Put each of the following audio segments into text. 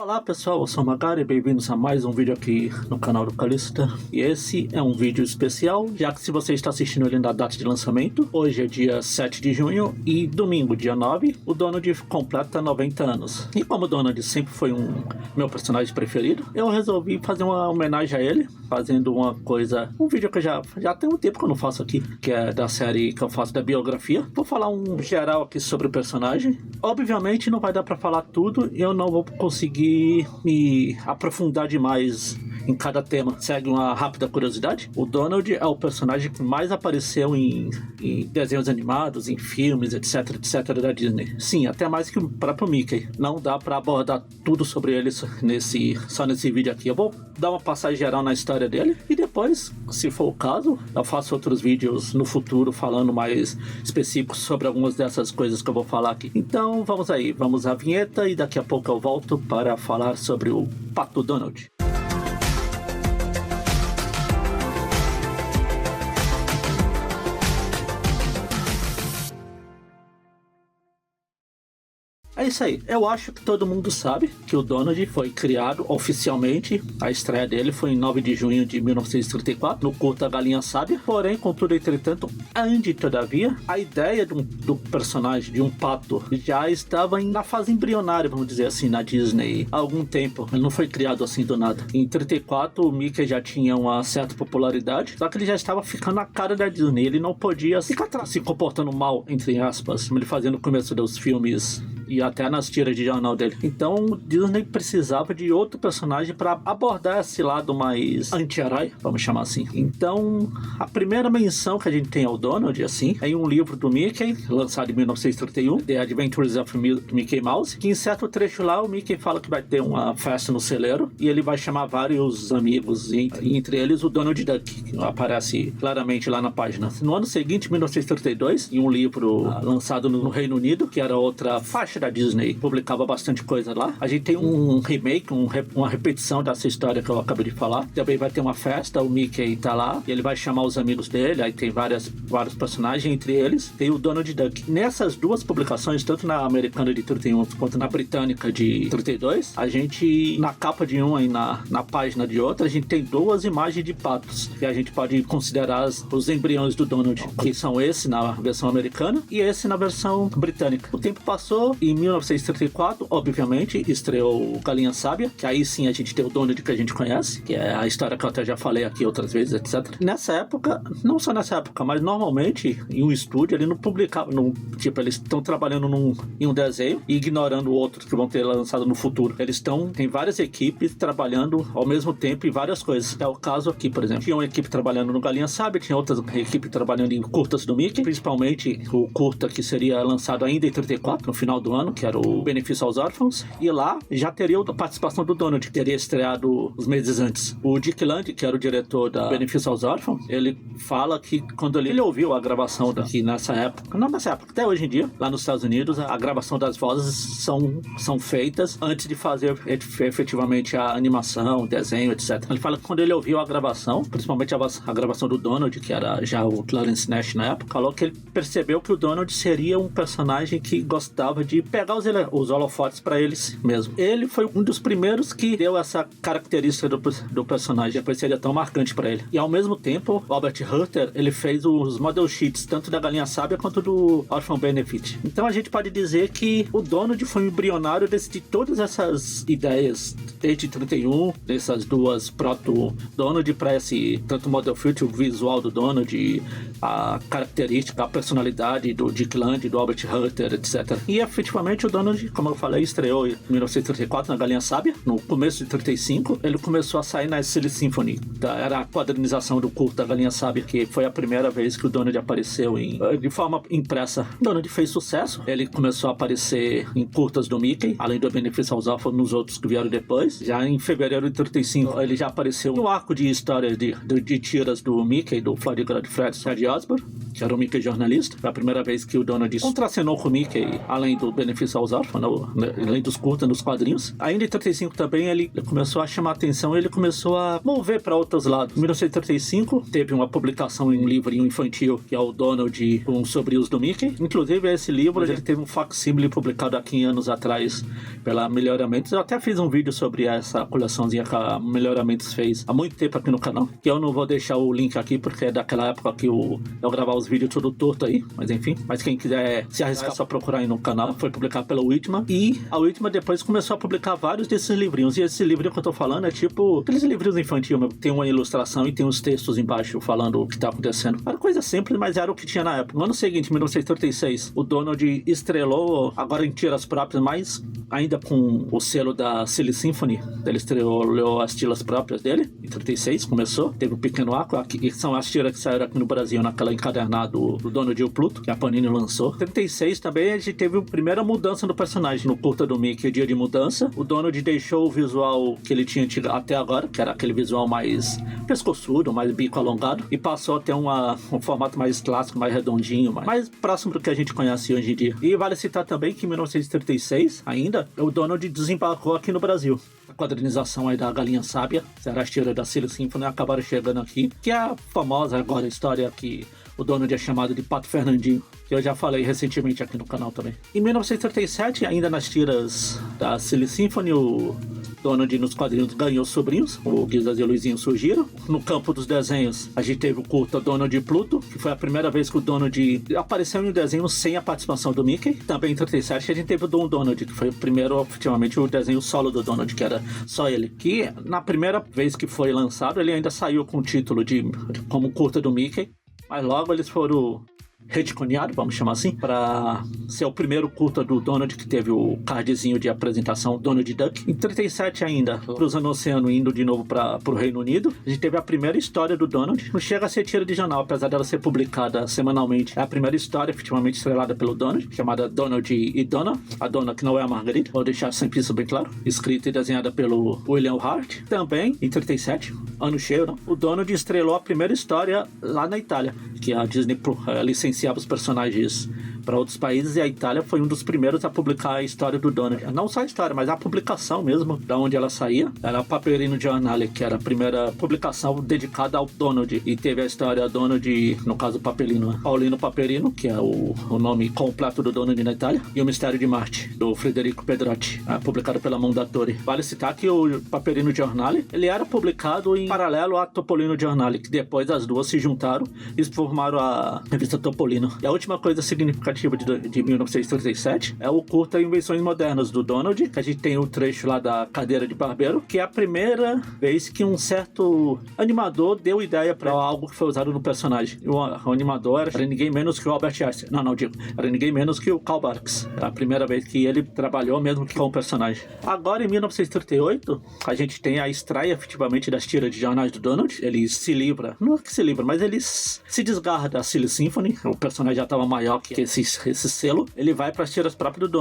Olá pessoal, eu sou o Magari e bem-vindos a mais um vídeo aqui no canal do Calista. E esse é um vídeo especial, já que se você está assistindo ele na data de lançamento, hoje é dia 7 de junho e domingo, dia 9, o Donald completa 90 anos. E como o Donald sempre foi meu personagem preferido, eu resolvi fazer uma homenagem a ele, fazendo um vídeo que já tem um tempo que eu não faço aqui, que é da série que eu faço da biografia. Vou falar um geral aqui sobre o personagem. Obviamente não vai dar pra falar tudo, eu não vou conseguir me aprofundar demais em cada tema. Segue uma rápida curiosidade: o Donald é o personagem que mais apareceu em desenhos animados, em filmes, etc, da Disney. Sim, até mais que o próprio Mickey. Não dá pra abordar tudo sobre ele só nesse vídeo aqui. Eu vou dar uma passagem geral na história dele e depois, se for o caso, eu faço outros vídeos no futuro falando mais específicos sobre algumas dessas coisas que eu vou falar aqui. Então vamos aí, vamos à vinheta e daqui a pouco eu volto para falar sobre o Pato Donald. É isso aí, eu acho que todo mundo sabe que o Donald foi criado oficialmente, a estreia dele foi em 9 de junho de 1934, no curta Galinha Sábia. Porém, contudo, entretanto, todavia, a ideia do personagem, de um pato, já estava na fase embrionária, vamos dizer assim, na Disney há algum tempo. Ele não foi criado assim do nada. Em 34, o Mickey já tinha uma certa popularidade, só que ele já estava ficando na cara da Disney. Ele não podia ficar se comportando mal, entre aspas, como ele fazia no começo dos filmes e até nas tiras de jornal dele. Então Disney precisava de outro personagem para abordar esse lado mais anti-herói, vamos chamar assim. Então a primeira menção que a gente tem ao Donald, assim, é em um livro do Mickey, lançado em 1931, The Adventures of Mickey Mouse, que em certo trecho lá o Mickey fala que vai ter uma festa no celeiro e ele vai chamar vários amigos, e entre eles o Donald Duck, que aparece claramente lá na página. No ano seguinte, 1932, em um livro lançado no Reino Unido, que era outra faixa da Disney, publicava bastante coisa lá. A gente tem um remake, uma repetição dessa história que eu acabei de falar. Também vai ter uma festa, o Mickey tá lá, e ele vai chamar os amigos dele, aí tem vários personagens, entre eles tem o Donald Duck. Nessas duas publicações, tanto na americana de 31 quanto na britânica de 32, a gente, na capa de uma e na página de outra, a gente tem duas imagens de patos, que a gente pode considerar os embriões do Donald, que são esse na versão americana e esse na versão britânica. O tempo passou. Em 1934, obviamente, estreou Galinha Sábia, que aí sim a gente tem o Donald que a gente conhece, que é a história que eu até já falei aqui outras vezes, etc. Nessa época, não só nessa época, mas normalmente em um estúdio ele não publicava, tipo, eles estão trabalhando em um desenho e ignorando outros que vão ter lançado no futuro. Tem várias equipes trabalhando ao mesmo tempo em várias coisas. É o caso aqui, por exemplo. Tinha uma equipe trabalhando no Galinha Sábia, tinha outra equipe trabalhando em curtas do Mickey, principalmente o curta que seria lançado ainda em 34, no final do ano, que era o Benefício aos Órfãos, e lá já teria a participação do Donald, que teria estreado os meses antes. O Dick Land, que era o diretor da Benefício aos Órfãos, ele fala que quando ele ouviu a gravação que nessa época, até hoje em dia, lá nos Estados Unidos, a gravação das vozes são feitas antes de fazer efetivamente a animação, o desenho, etc. Ele fala que quando ele ouviu a gravação, principalmente a gravação do Donald, que era já o Clarence Nash na época, falou que ele percebeu que o Donald seria um personagem que gostava de pegar os holofotes para eles mesmo. Ele foi um dos primeiros que deu essa característica do personagem, depois seria tão marcante para ele. E ao mesmo tempo, Robert Hutter, ele fez os model sheets, tanto da Galinha Sábia quanto do Orphan Benefit. Então a gente pode dizer que o Donald foi um embrionário de todas essas ideias, desde 31, dessas duas proto-Donald para esse, tanto o model sheet, o visual do Donald, a característica, a personalidade do Dick Land, do Robert Hutter, etc. E efetivamente o Donald, como eu falei, estreou em 1934 na Galinha Sábia. No começo de 35, ele começou a sair na Silly Symphony. Era a quadrinização do curto da Galinha Sábia, que foi a primeira vez que o Donald apareceu de forma impressa. O Donald fez sucesso. Ele começou a aparecer em curtas do Mickey, além do Benefício aos Órfãos nos outros que vieram depois. Já em fevereiro de 35, ele já apareceu no arco de histórias de tiras do Mickey, do Florigra de Fred Osborne, que era o Mickey jornalista. Foi a primeira vez que o Donald contracenou com o Mickey, além do benefício aos órfãos, além dos curtas nos quadrinhos. Ainda em 35 também ele começou a chamar atenção, ele começou a mover para outros lados. Em 1935 teve uma publicação em um livrinho infantil, que é o Donald com os Sobrinhos do Mickey. Inclusive esse livro ele teve um facsímile publicado há 15 anos atrás pela Melhoramentos. Eu até fiz um vídeo sobre essa coleçãozinha que a Melhoramentos fez há muito tempo aqui no canal, que eu não vou deixar o link aqui porque é daquela época que eu gravava os vídeos tudo torto aí, mas enfim. Mas quem quiser se arriscar, é só procurar aí no canal. Foi publicado pela Whitman, e a Whitman depois começou a publicar vários desses livrinhos. E esse livrinho que eu tô falando é tipo aqueles livrinhos infantis, tem uma ilustração e tem uns textos embaixo falando o que tá acontecendo. Era coisa simples, mas era o que tinha na época. No ano seguinte, 1936, o Donald estrelou, agora em tiras próprias, mas ainda com o selo da Silly Symphony. Ele estrelou as tiras próprias dele. Em 36 começou, teve o Pequeno Arco, que são as tiras que saíram aqui no Brasil naquela encadernado do Donald e o Pluto, que a Panini lançou. Em 36 também a gente teve a primeira mudança do personagem no curta do Mickey, Dia de Mudança. O Donald deixou o visual que ele tinha tido até agora, que era aquele visual mais pescoçudo, mais bico alongado, e passou a ter um formato mais clássico, mais redondinho, mais próximo do que a gente conhece hoje em dia. E vale citar também que em 1936, ainda, o Donald desembarcou aqui no Brasil. A quadrinização aí da Galinha Sábia, era as tiras da Silly Symphony, acabaram chegando aqui, que é a famosa agora história que o Donald é chamado de Pato Fernandinho, que eu já falei recentemente aqui no canal também. Em 1937, ainda nas tiras da Silly Symphony, o Donald nos quadrinhos ganhou sobrinhos, o Guizas e o Luizinho surgiram. No campo dos desenhos, a gente teve o curta Donald e Pluto, que foi a primeira vez que o Donald apareceu em um desenho sem a participação do Mickey. Também em 37 a gente teve o Don Donald, que foi o primeiro, efetivamente, o desenho solo do Donald, que era só ele. Que na primeira vez que foi lançado, ele ainda saiu com o título de como curta do Mickey, mas logo eles foram retconeado, vamos chamar assim, para ser o primeiro curta do Donald que teve o cardzinho de apresentação Donald Duck. Em 37 ainda, cruzando o oceano, indo de novo para o Reino Unido, a gente teve a primeira história do Donald. Não chega a ser tira de jornal, apesar dela ser publicada semanalmente. É a primeira história efetivamente estrelada pelo Donald, chamada Donald e Donna. A Donna que não é a Margarida, vou deixar sempre isso bem claro. Escrita e desenhada pelo William Hart. Também, em 37, ano cheio, não? O Donald estrelou a primeira história lá na Itália, que a Disney licenciava os personagens para outros países, e a Itália foi um dos primeiros a publicar a história do Donald. Não só a história, mas a publicação mesmo, da onde ela saía. Era a Paperino Giornale, que era a primeira publicação dedicada ao Donald, e teve a história Donald, no caso Paperino, né? Paulino Paperino, que é o nome completo do Donald na Itália, e o Mistério de Marte, do Federico Pedrotti, publicado pela Mondadori. Vale citar que o Paperino Giornale, ele era publicado em paralelo a Topolino Giornale, que depois as duas se juntaram e formaram a revista Topolino. E a última coisa significativa de 1937 é o curta Invenções Modernas do Donald, que a gente tem o trecho lá da cadeira de barbeiro, que é a primeira vez que um certo animador deu ideia para algo que foi usado no personagem. O animador era ninguém menos que o Albert Einstein. Era ninguém menos que o Karl Barks. Era a primeira vez que ele trabalhou mesmo com o personagem. Agora, em 1938, a gente tem a estreia efetivamente das tiras de jornais do Donald. Ele se livra, não é que se livra, mas ele se desgarra da Silly Symphony. O personagem já estava maior que esse selo. Ele vai para as tiras próprias do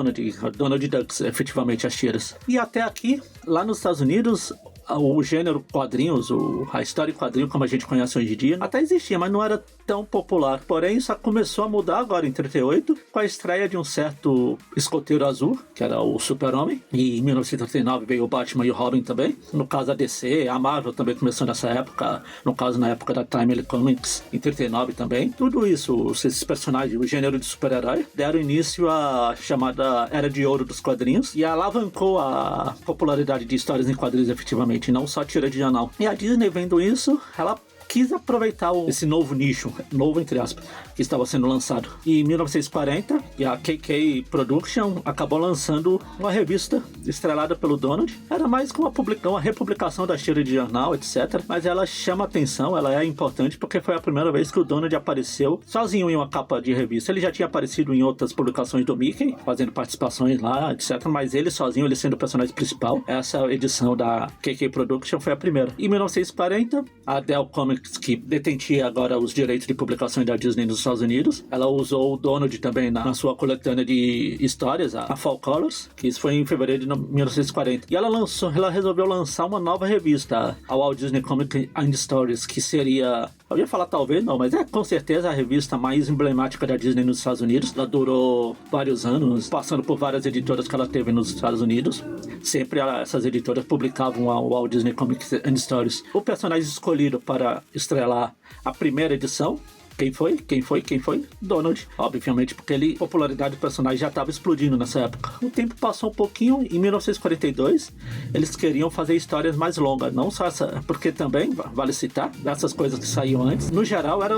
Donald Ducks, efetivamente as tiras. E até aqui, lá nos Estados Unidos, o gênero quadrinhos, a história em quadrinho como a gente conhece hoje em dia, até existia, mas não era tão popular. Porém, isso começou a mudar agora em 38, com a estreia de um certo escoteiro azul, que era o Super-Homem. E em 1939 veio o Batman e o Robin também. No caso a DC, a Marvel também começou nessa época, no caso na época da Timely Comics, em 39 também. Tudo isso, esses personagens, o gênero de super-herói, deram início à chamada Era de Ouro dos quadrinhos e alavancou a popularidade de histórias em quadrinhos efetivamente, não só tira de jornal. E a Disney, vendo isso, ela quis aproveitar esse novo nicho, novo entre aspas, que estava sendo lançado. E em 1940, a KK Production acabou lançando uma revista estrelada pelo Donald. Era mais que uma republicação das tiras de jornal, etc. Mas ela chama atenção, ela é importante porque foi a primeira vez que o Donald apareceu sozinho em uma capa de revista. Ele já tinha aparecido em outras publicações do Mickey, fazendo participações lá, etc. Mas ele sozinho, ele sendo o personagem principal. Essa edição da KK Production foi a primeira. Em 1940, a Dell Comics Comics, que detentia agora os direitos de publicação da Disney nos Estados Unidos. Ela usou o Donald também na sua coletânea de histórias, a Fall Colors, que isso foi em fevereiro de 1940. E ela resolveu lançar uma nova revista, a Walt Disney Comics and Stories, que seria, eu ia falar talvez não, mas é com certeza a revista mais emblemática da Disney nos Estados Unidos. Ela durou vários anos, passando por várias editoras que ela teve nos Estados Unidos. Sempre essas editoras publicavam a Walt Disney Comics and Stories. O personagem escolhido para estrelar a primeira edição, quem foi? Donald. Obviamente, porque a popularidade do personagem já estava explodindo nessa época. O tempo passou um pouquinho, em 1942, eles queriam fazer histórias mais longas. Não só essa, porque também, vale citar, dessas coisas que saíam antes, no geral, era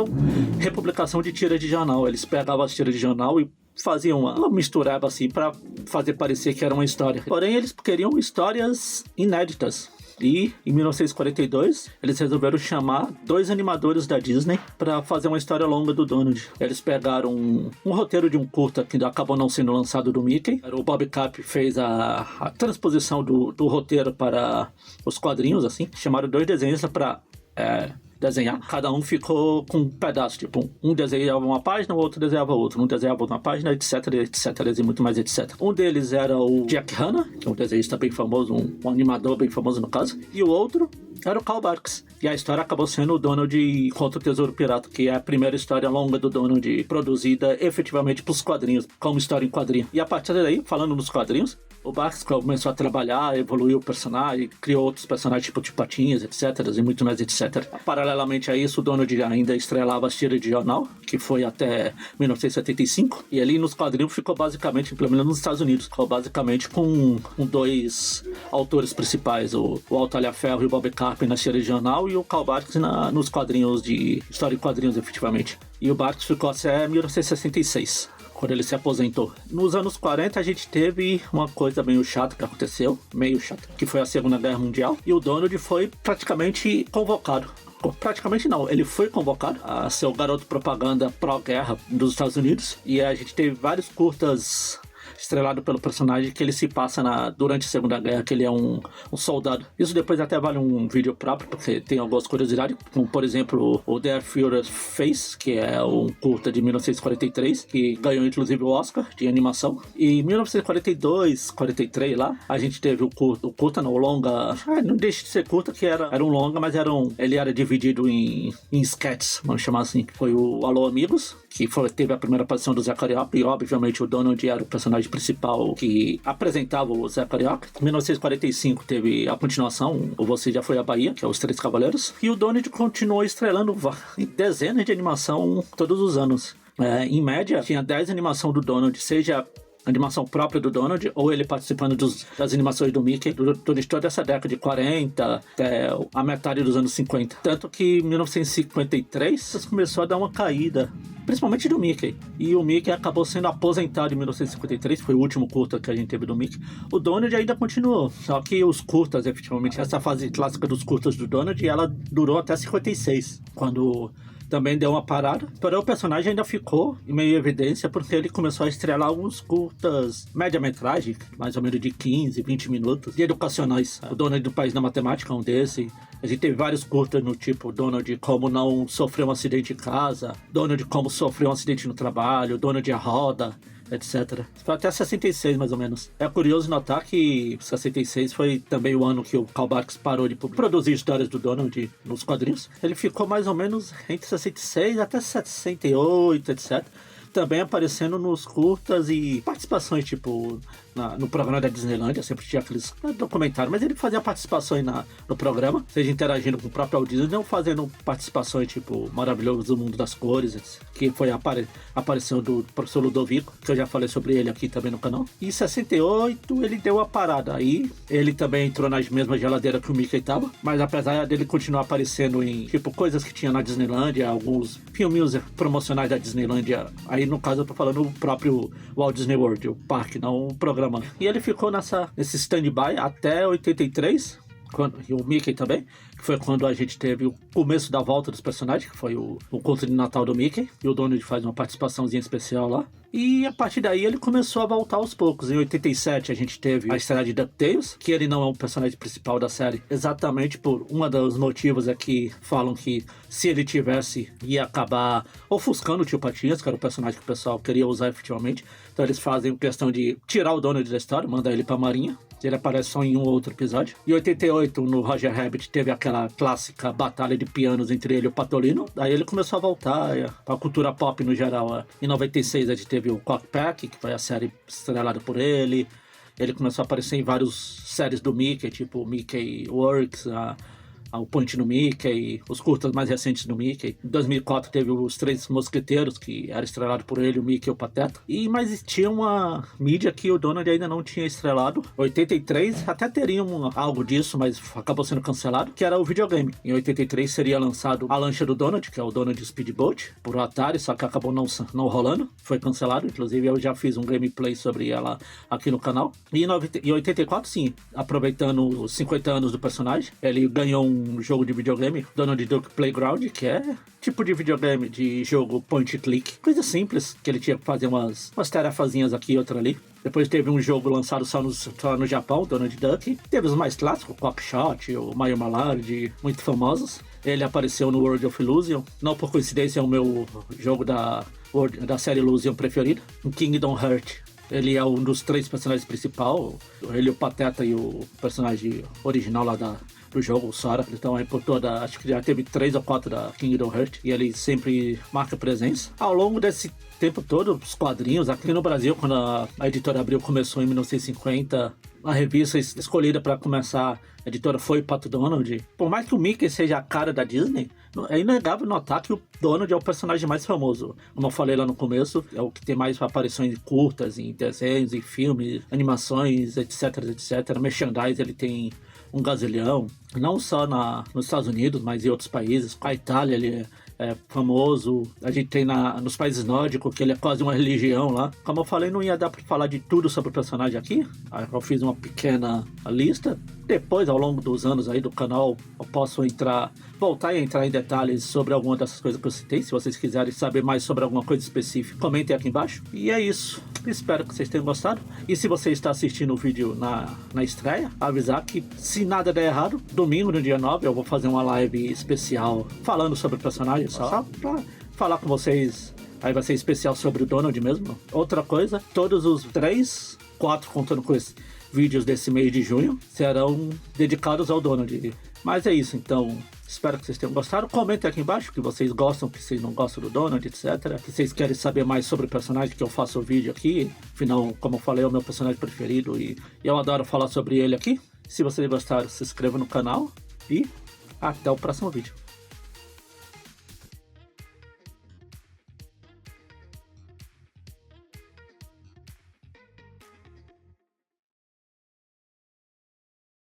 republicação de tira de jornal. Eles pegavam as tiras de jornal e faziam uma mistureba assim para fazer parecer que era uma história. Porém, eles queriam histórias inéditas. E em 1942 eles resolveram chamar 2 animadores da Disney para fazer uma história longa do Donald. Eles pegaram um roteiro de um curta que acabou não sendo lançado do Mickey. O Bob Cap fez a transposição do roteiro para os quadrinhos, assim. Chamaram 2 desenhistas para desenhar. Cada um ficou com um pedaço, tipo, um desenhava uma página, o outro desenhava outra, um desenhava uma página, etc, e muito mais, etc. Um deles era o Jack Hanna, que é um desenhista bem famoso, um animador bem famoso no caso, e o outro era o Carl Barks. E a história acabou sendo o Donald contra o Tesouro Pirata, que é a primeira história longa do Donald produzida efetivamente para os quadrinhos, como história em quadrinho. E a partir daí, falando nos quadrinhos, o Barks começou a trabalhar, evoluiu o personagem, criou outros personagens tipo de Patinhas, etc, e muito mais, etc. Paralelamente a isso, o Donald ainda estrelava as tiras de jornal, que foi até 1975, e ali nos quadrinhos ficou basicamente, pelo menos nos Estados Unidos, ficou basicamente com 2 autores principais, o Walt Ferro e o Bob Carpen nas tiras de jornal, e o Carl Barks nos quadrinhos de história em quadrinhos, efetivamente. E o Barks ficou até 1966. Quando ele se aposentou. Nos anos 40 a gente teve uma coisa meio chata que aconteceu, que foi a Segunda Guerra Mundial, e o Donald foi praticamente convocado. Praticamente não, ele foi convocado a ser o garoto propaganda pró-guerra dos Estados Unidos, e a gente teve vários curtas estrelado pelo personagem que ele se passa durante a Segunda Guerra, que ele é um soldado. Isso depois até vale um vídeo próprio, porque tem algumas curiosidades, como por exemplo o Der Führer's Face, que é um curta de 1943, que ganhou inclusive o Oscar de animação. E em 1942, 43 lá, a gente teve o curta, não, o longa, não deixa de ser curta, que era um longa, mas ele era dividido em sketches, vamos chamar assim. Foi o Alô Amigos, que teve a primeira aparição do Zé Carioca, e obviamente o Donald era o personagem principal que apresentava o Zé Carioca. Em 1945 teve a continuação, o Você Já Foi à Bahia, que é Os Três Cavaleiros, e o Donald continuou estrelando dezenas de animação todos os anos. Em média, tinha 10 animação do Donald, seja animação própria do Donald, ou ele participando das animações do Mickey durante toda essa década de 40 até a metade dos anos 50. Tanto que em 1953 começou a dar uma caída, principalmente do Mickey. E o Mickey acabou sendo aposentado em 1953, foi o último curta que a gente teve do Mickey. O Donald ainda continuou, só que os curtas, efetivamente, essa fase clássica dos curtas do Donald, ela durou até 56, quando também deu uma parada, porém o personagem ainda ficou em meio evidência porque ele começou a estrelar alguns curtas média-metragem, mais ou menos de 15, 20 minutos, de educacionais. O Donald do País da Matemática é um desse. A gente teve vários curtas no tipo Donald como não sofreu um acidente em casa, Donald como sofreu um acidente no trabalho, Donald a roda, etc. Foi até 66, mais ou menos. É curioso notar que 66 foi também o ano que o Carl Barks parou de produzir histórias do Donald nos quadrinhos. Ele ficou mais ou menos entre 66 até 68, etc. Também aparecendo nos curtas e participações, tipo, no programa da Disneylândia, sempre tinha aqueles documentários, mas ele fazia participações no programa, seja interagindo com o próprio Walt Disney, ou fazendo participações, tipo, Maravilhoso Mundo das Cores, que foi a aparição do professor Ludovico, que eu já falei sobre ele aqui também no canal. E em 68 ele deu a parada, aí ele também entrou na mesma geladeira que o Mickey tava, mas apesar dele continuar aparecendo em, tipo, coisas que tinha na Disneylândia, alguns filmes promocionais da Disneylândia, aí no caso eu tô falando o próprio Walt Disney World, o parque, não o programa. E ele ficou nesse stand-by até 83, e o Mickey também, que foi quando a gente teve o começo da volta dos personagens, que foi o conto de Natal do Mickey, e o Donald faz uma participaçãozinha especial lá. E a partir daí ele começou a voltar aos poucos. Em 87 a gente teve a estreia de DuckTales, que ele não é o personagem principal da série, exatamente por um dos motivos é que falam que se ele tivesse, ia acabar ofuscando o Tio Patinhas, que era o personagem que o pessoal queria usar efetivamente. Então eles fazem questão de tirar o Donald da história, mandar ele pra Marinha. Ele aparece só em um ou outro episódio. Em 88, no Roger Rabbit, teve aquela clássica batalha de pianos entre ele e o Patolino. Daí ele começou a voltar pra cultura pop no geral. Em 96, a gente teve o Quack Pack, que foi a série estrelada por ele. Ele começou a aparecer em várias séries do Mickey, tipo Mickey Works, o Point no Mickey, os curtas mais recentes do Mickey. Em 2004 teve os Três Mosqueteiros, que era estrelado por ele, o Mickey e o Pateta. Mas tinha uma mídia que o Donald ainda não tinha estrelado. Em 83 até teria algo disso, mas acabou sendo cancelado, que era o videogame. Em 83 seria lançado a lancha do Donald, que é o Donald Speedboat, por Atari, só que acabou não rolando. Foi cancelado, inclusive eu já fiz um gameplay sobre ela aqui no canal. E em 84, sim, aproveitando os 50 anos do personagem, ele ganhou um jogo de videogame, Donald Duck Playground, que é tipo de videogame de jogo point and click, coisa simples, que ele tinha que fazer umas tarefazinhas aqui e outra ali. Depois teve um jogo lançado só no Japão, Donald Duck. Teve os mais clássicos, o Quackshot, o Mario Malard, muito famosos. Ele apareceu no World of Illusion, não por coincidência é o meu jogo da série Illusion preferido, o Kingdom Hearts. Ele é um dos três personagens principais, ele, o Pateta e o personagem original lá do jogo, o Sora. Então aí por toda, acho que já teve 3 ou 4 da Kingdom Hearts, e ele sempre marca presença. Ao longo desse tempo todo, os quadrinhos, aqui no Brasil, quando a editora Abril começou em 1950, a revista escolhida para começar, a editora foi Pato Donald. Por mais que o Mickey seja a cara da Disney, é inegável notar que o Donald é o personagem mais famoso. Como eu falei lá no começo, é o que tem mais aparições curtas, em desenhos, em filmes, animações, etc, etc. Merchandise, ele tem um gazilhão, não só nos Estados Unidos, mas em outros países. A Itália, ele é famoso. A gente tem nos países nórdicos, que ele é quase uma religião lá. Como eu falei, não ia dar para falar de tudo sobre o personagem aqui. Eu fiz uma pequena lista. Depois, ao longo dos anos aí do canal, eu posso voltar a entrar em detalhes sobre alguma dessas coisas que eu citei. Se vocês quiserem saber mais sobre alguma coisa específica, comentem aqui embaixo. E é isso. Espero que vocês tenham gostado. E se você está assistindo o vídeo na estreia, avisar que se nada der errado, domingo, no dia 9, eu vou fazer uma live especial falando sobre o personagem, só pra falar com vocês. Aí vai ser especial sobre o Donald mesmo. Outra coisa, todos os 4 contando com esses vídeos desse mês de junho serão dedicados ao Donald. Mas é isso, então espero que vocês tenham gostado. Comentem aqui embaixo que vocês gostam, que vocês não gostam do Donald, etc. Que vocês querem saber mais sobre o personagem, que eu faço o vídeo aqui. Afinal, como eu falei, é o meu personagem preferido e eu adoro falar sobre ele aqui. Se vocês gostaram, se inscreva no canal e até o próximo vídeo.